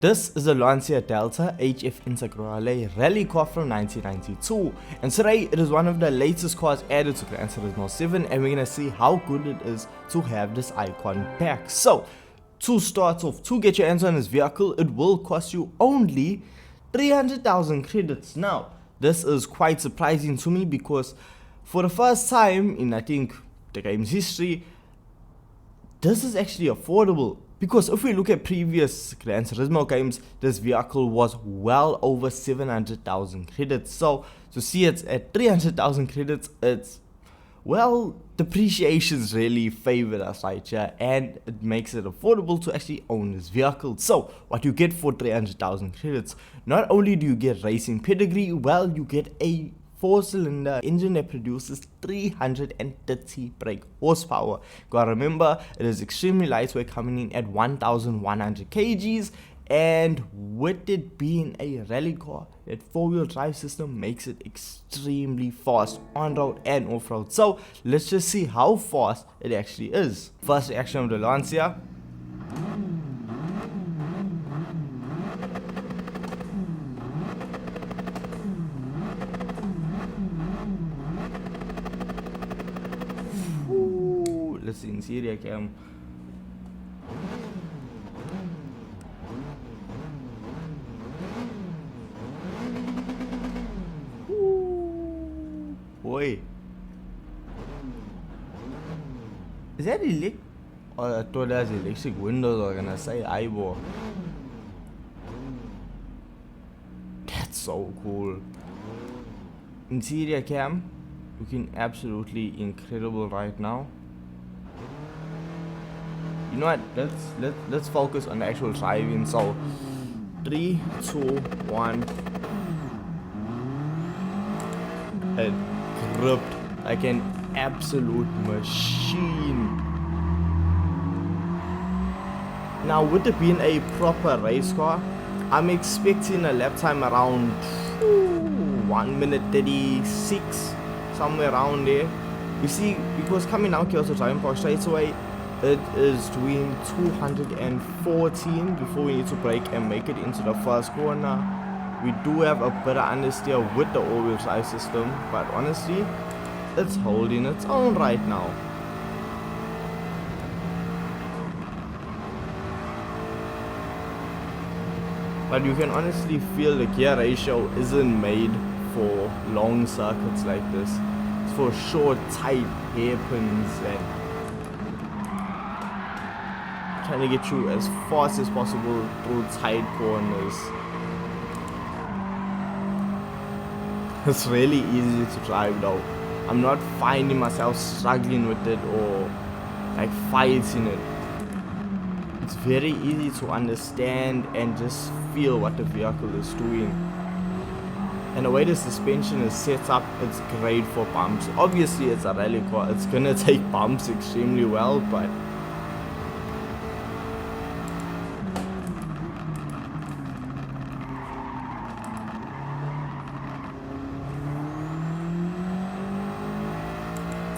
This is a Lancia Delta HF Integrale rally car from 1992, and today it is one of the latest cars added to Gran Turismo 7, and we're gonna see how good it is to have this icon back. So, to start off, to get your hands on this vehicle, it will cost you only 300,000 credits. Now, this is quite surprising to me because for the first time in I think the game's history, this is actually affordable. Because if we look at previous Gran Turismo games, this vehicle was well over 700,000 credits. So to see it's at 300,000 credits, it's, well, depreciations really favored us right here, and it makes it affordable to actually own this vehicle. So what you get for 300,000 credits, not only do you get racing pedigree, well, you get a 4-cylinder engine that produces 330 brake horsepower. Gotta remember, it is extremely lightweight, coming in at 1,100 kgs, and with it being a rally car, that 4-wheel drive system makes it extremely fast on road and off road. So let's just see how fast it actually is. First reaction of the Lancia. Let's see interior cam. Boy, is that electric? Oh, I thought that's electric windows. I was gonna say eyeball. That's so cool. Interior cam looking absolutely incredible right now. You know what? Let's focus on the actual driving. So 3, 2, 1. It gripped like an absolute machine. Now, with it being a proper race car, I'm expecting a lap time around 1 minute 36, somewhere around there. You see, because coming out here to driving park straight away, it is doing 214 before we need to brake and make it into the first corner. We do have a better understeer with the all-wheel drive system, but honestly, it's holding its own right now. But you can honestly feel the gear ratio isn't made for long circuits like this. It's for short, tight hairpins and trying to get you as fast as possible through tight corners. It's really easy to drive though. I'm not finding myself struggling with it or like fighting it. It's very easy to understand and just feel what the vehicle is doing. And the way the suspension is set up, it's great for bumps. Obviously it's a rally car, it's gonna take bumps extremely well, but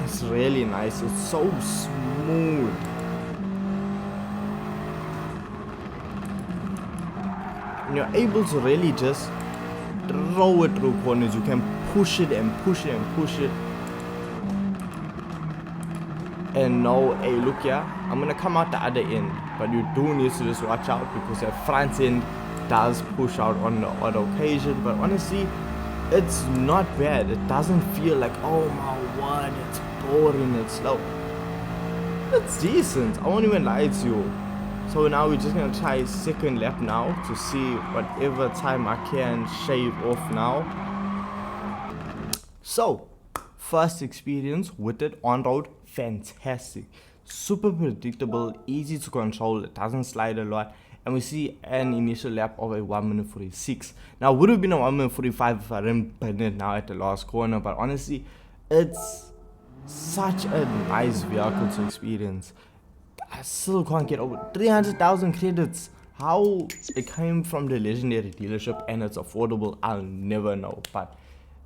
it's really nice. It's so smooth. And you're able to really just throw it through corners. You can push it and push it and push it. And now, hey, look here, I'm gonna come out the other end, but you do need to just watch out because that front end does push out on the odd occasion. But honestly, it's not bad. It doesn't feel like, oh my word, it's boring, it's slow. It's decent, I won't even lie to you. So now we're just gonna try second lap now to see whatever time I can shave off now. So, first experience with it on road, fantastic. Super predictable, easy to control, it doesn't slide a lot. And we see an initial lap of a 1 minute 46. Now, would have been a 1 minute 45 if I didn't burn it now at the last corner, but honestly, it's such a nice vehicle to experience. I still can't get over 300,000 credits. How it came from the legendary dealership and it's affordable, I'll never know. But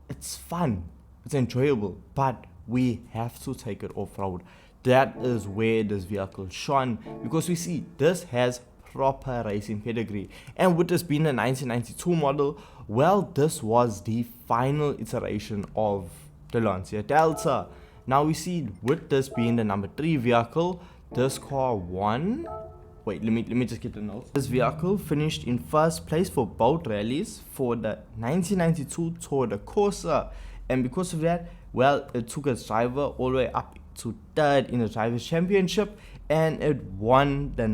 it's fun, it's enjoyable, but we have to take it off-road. That is where this vehicle shone, because we see this has proper racing pedigree. And with this being a 1992 model, well, this was the final iteration of the Lancia Delta. Now we see with this being the number 3 vehicle, this car won. Wait, let me just get the notes. This vehicle finished in first place for both rallies for the 1992 Tour de Corsa, and because of that, well, it took its driver all the way up to third in the drivers' championship, and it won the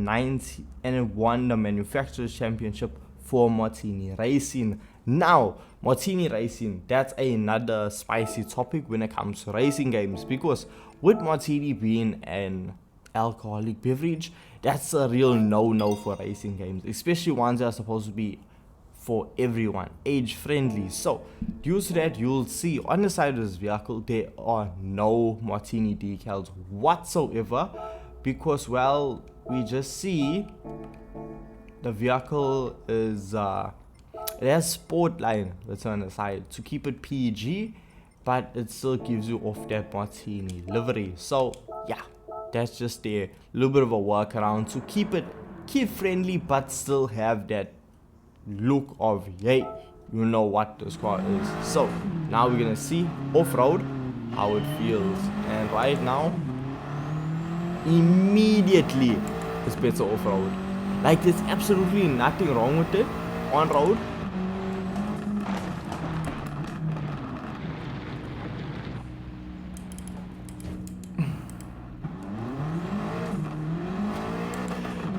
manufacturers' championship for Martini Racing. Now, Martini Racing, that's another spicy topic when it comes to racing games, because with Martini being an alcoholic beverage, that's a real no-no for racing games, especially ones that are supposed to be for everyone, age friendly. So due to that, you'll see on the side of this vehicle there are no Martini decals whatsoever, because, well, we just see the vehicle is it has sport line that's on the side to keep it PG, but it still gives you off that Martini livery. So yeah, that's just a little bit of a workaround to keep it kid friendly but still have that look of, yay, you know what this car is. So now we're gonna see off-road how it feels, and right now immediately it's better off-road. Like, there's absolutely nothing wrong with it on road.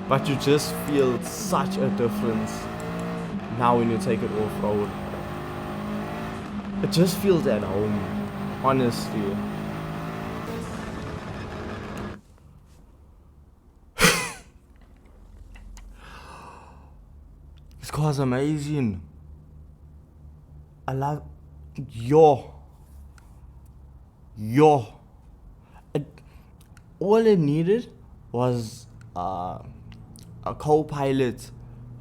But you just feel such a difference now when you take it off-road. It just feels at home, honestly. This car's amazing. I love all it needed was a co-pilot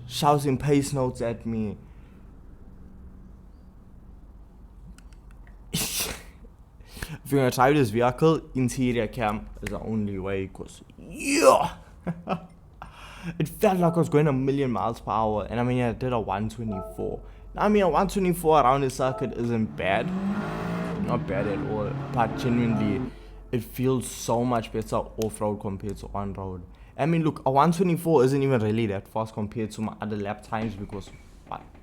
shouting pace notes at me. If you're gonna try this vehicle, interior cam is the only way, because it felt like I was going a million miles per hour, and I mean, I did a 124. Now, I mean, a 124 around the circuit isn't bad, not bad at all, but genuinely, it feels so much better off-road compared to on-road. I mean, look, a 124 isn't even really that fast compared to my other lap times, because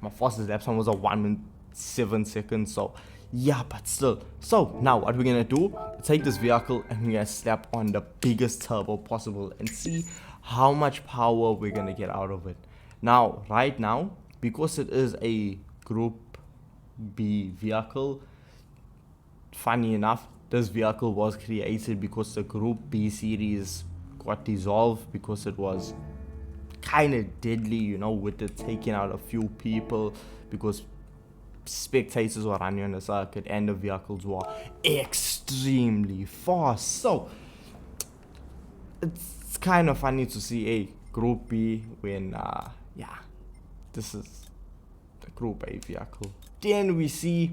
my fastest lap time was a 1 minute 7 seconds. So yeah, but still. So now what we're gonna do, take this vehicle and we're gonna slap on the biggest turbo possible and see how much power we're gonna get out of it. Now, right now, because it is a Group B vehicle, funny enough, this vehicle was created because the Group B series got dissolved because it was kind of deadly, you know, with it taking out a few people, because spectators were running on the circuit and the vehicles were extremely fast. So it's kind of funny to see a Group B when yeah, this is the Group A vehicle. Then we see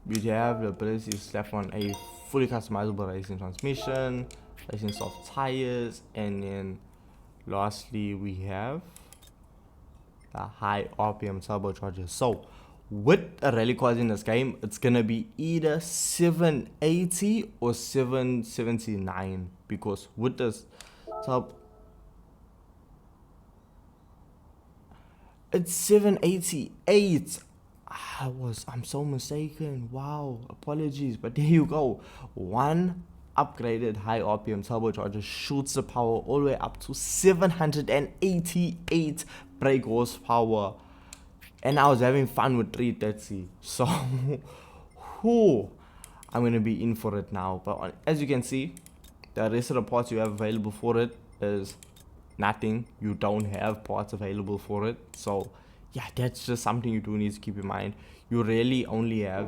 we have the ability to slap on a fully customizable racing transmission, racing soft tires, and then lastly we have the high RPM turbocharger. So with a rally cars in this game, it's gonna be either 780 or 779, because with this it's 788. I'm so mistaken. Wow, apologies, but there you go. One upgraded high RPM turbocharger shoots the power all the way up to 788 brake horsepower, and I was having fun with 330. So I'm gonna be in for it now. But as you can see, the rest of the parts you have available for it is nothing. You don't have parts available for it. So yeah, that's just something you do need to keep in mind. You really only have,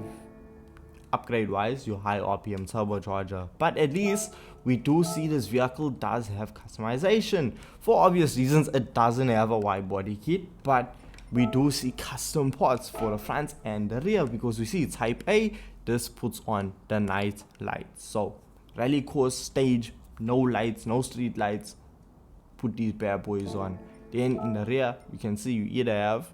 upgrade wise, your high RPM turbocharger. But at least we do see this vehicle does have customization. For obvious reasons, it doesn't have a wide body kit, but we do see custom parts for the front and the rear, because we see Type A, this puts on the night lights. So rally course stage, no lights, no street lights, put these bad boys on. Then in the rear, you can see you either have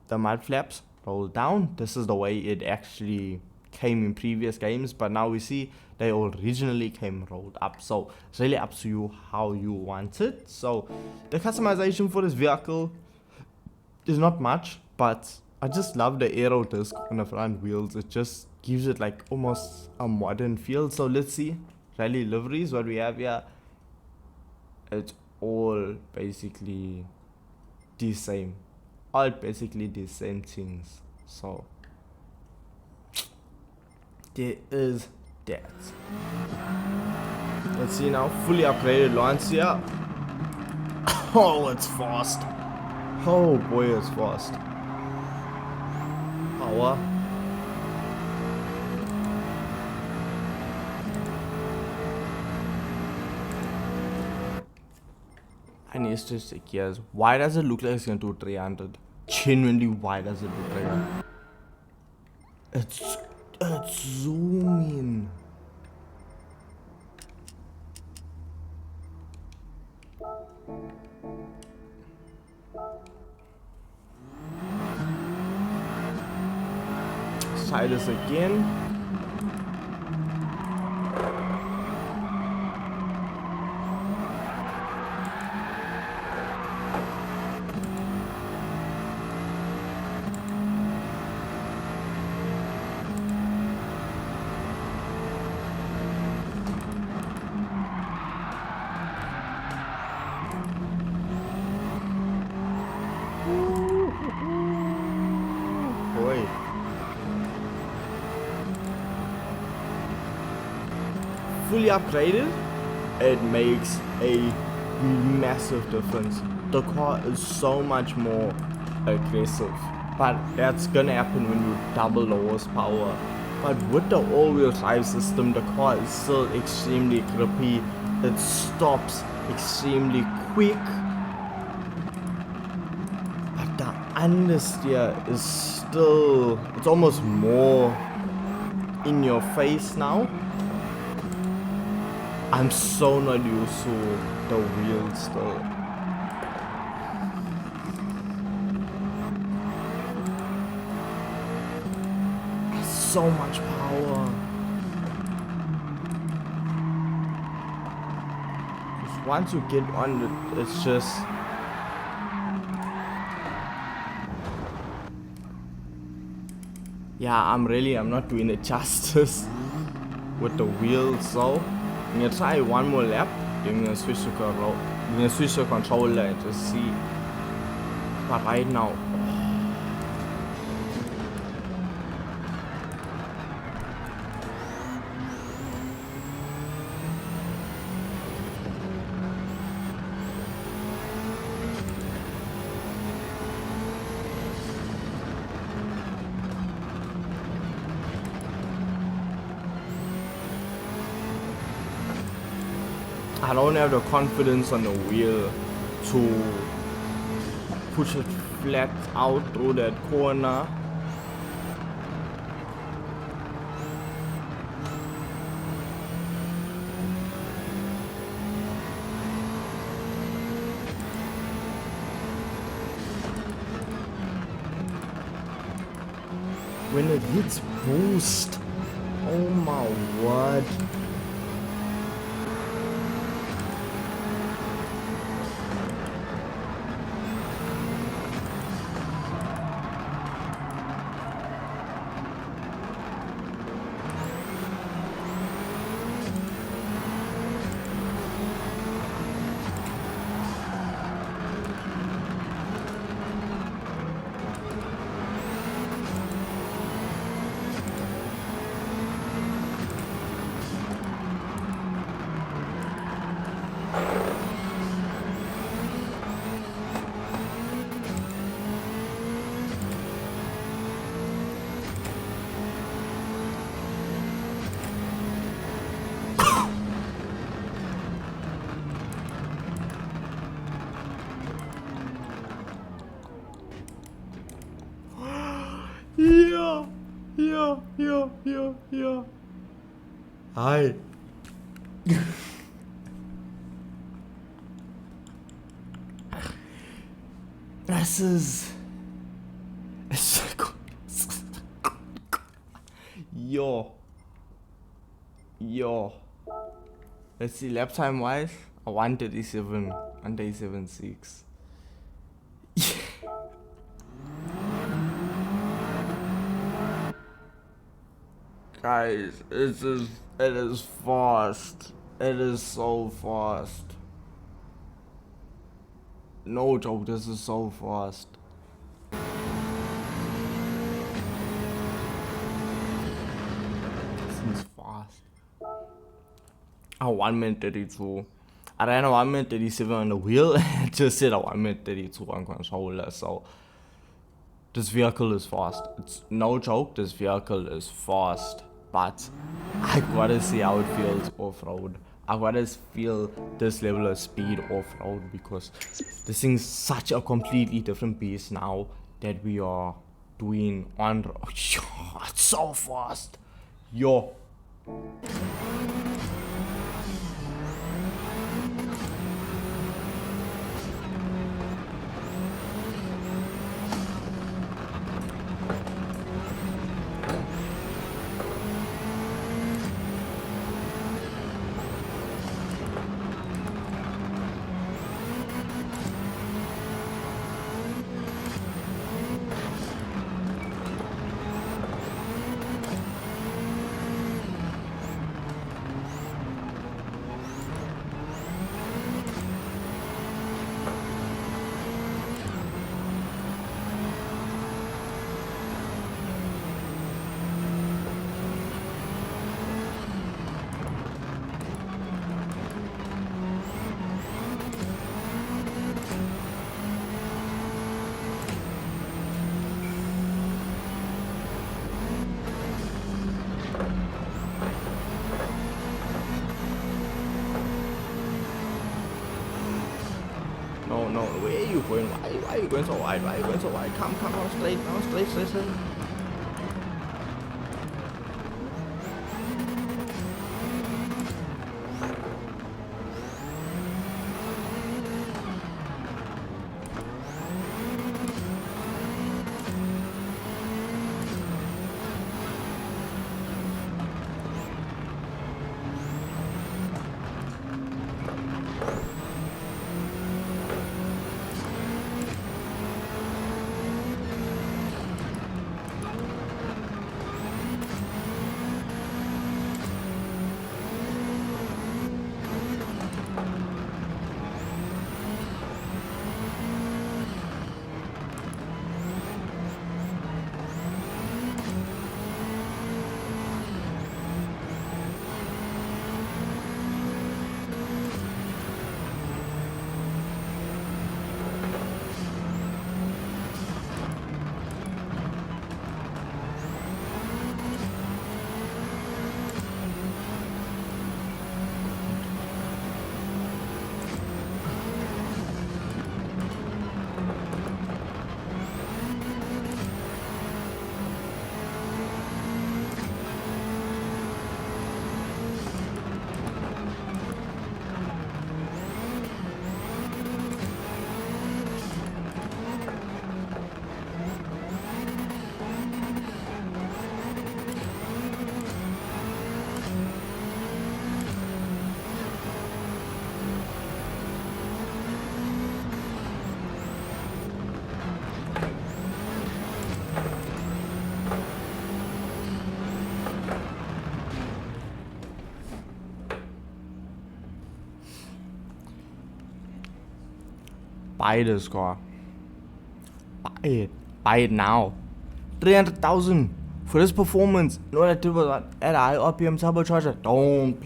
the mud flaps rolled down. This is the way it actually came in previous games, but now we see they originally came rolled up. So it's really up to you how you want it. So the customization for this vehicle is not much, but I just love the aero disc on the front wheels. It just gives it like almost a modern feel. So let's see rally liveries. What we have here, it's all basically the same, all basically the same things. So there is that. Let's see now, fully upgraded Lancia. Oh, it's fast. Oh boy, it's fast. Power. I need to check gears. Why does it look like it's gonna do 300? Genuinely, why does it look like that? It's zooming. Let's try this again. Boy. Fully upgraded, it makes a massive difference. The car is so much more aggressive, but that's gonna happen when you double the horsepower. But with the all-wheel drive system, the car is still extremely grippy. It stops extremely quick. But the understeer is still, it's almost more in your face now. I'm so not used to the wheels still. So much power. Just once you get on it, it's just yeah, I'm not doing it justice with the wheels. So I'm gonna try one more lap. Then I'm gonna switch to controller and just see. But right now, I don't have the confidence on the wheel to push it flat out through that corner. When it hits boost, oh my word. Yeah. Hi. This is... Yo. Let's see, lap time wise, 1:37, 1:37.6. Guys, it is fast. It is so fast. No joke, this is so fast. This is fast. 1:32. I ran a 1:37 on the wheel and just said a 1:32 on controller, so this vehicle is fast. It's no joke, this vehicle is fast. But I gotta see how it feels off-road. I gotta feel this level of speed off-road because this thing's such a completely different beast now that we are doing on road. It's so fast. Yo. No, where are you going? Why are you going so wide? Why are you going so wide? Come, straight. Buy the score. Buy it now. 300,000 for this performance. No, that it was at a high RPM turbocharger. Don't.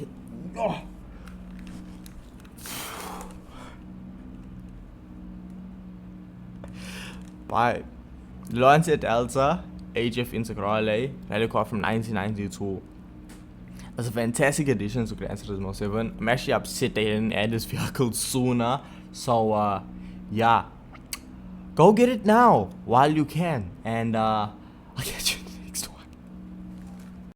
Oh. Buy Lancia Delta HF Integrale rally car from 1992. It's a fantastic addition to Gran Turismo 7. I'm actually upset they didn't add this vehicle sooner. So yeah, go get it now while you can, and I'll catch you